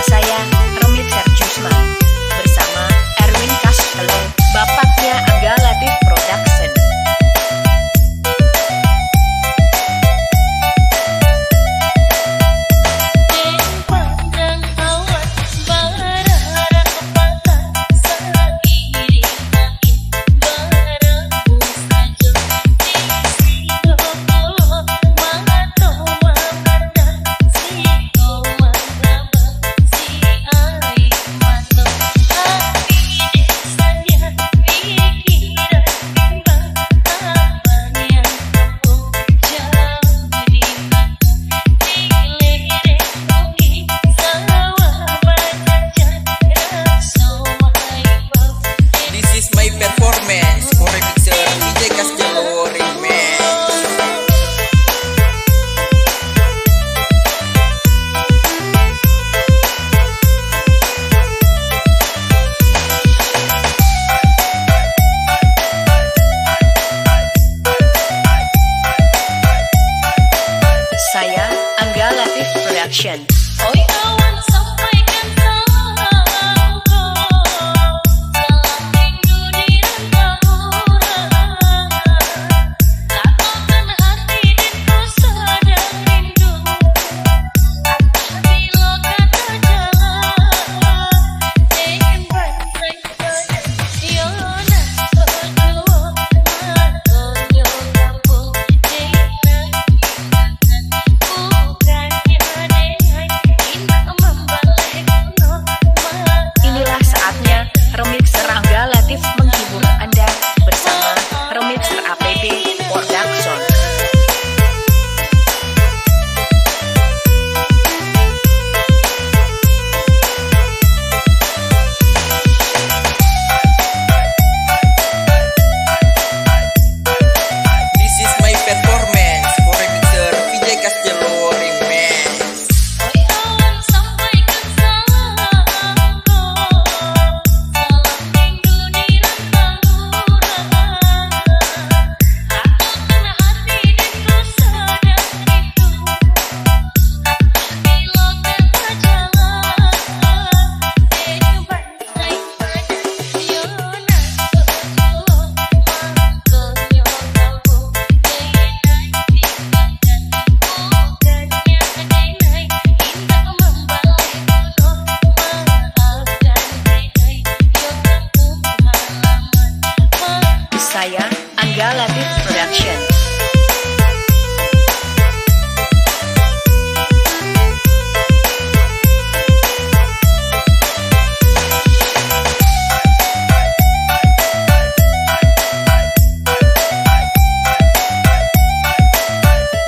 saya, remixer Jusma, bersama Erwin Castelo, bapaknya Angga Latif Production. Saya, Angga Latif Production. Oi kawan, sampaikan salamku, salam rindu di rantau orang. Katakan hati dinku sedang rindu, bila kata jalan, ingin bersaing Yona berdua, makonyo kampung Inilah saatnya remixer Angga Latif menghibur Anda bersama remixer APB Production. This is my performance for remixer VJ Castelo Remix. Oi kawan, sampaikan salamku, salam rindu di rantau orang. Katakan hati dinku sedang rindu, bila kata jalan, ingin bersaing Yona berdua, makonyo kampung Saya, Angga Latif Production.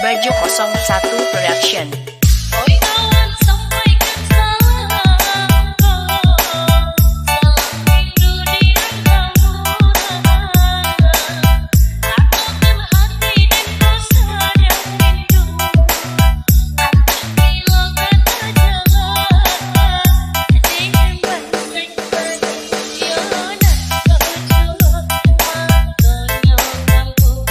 Baju 01 Production. Oi kawan, sampaikan salamku, salam rindu di rantau orang. Katakan hati dinku sedang rindu, bila kata jalan, ingin bersaing Yona berdua, makonyo kampung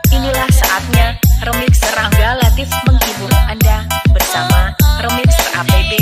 Inilah saatnya remixer Angga Latif menghibur Anda bersama remixer APB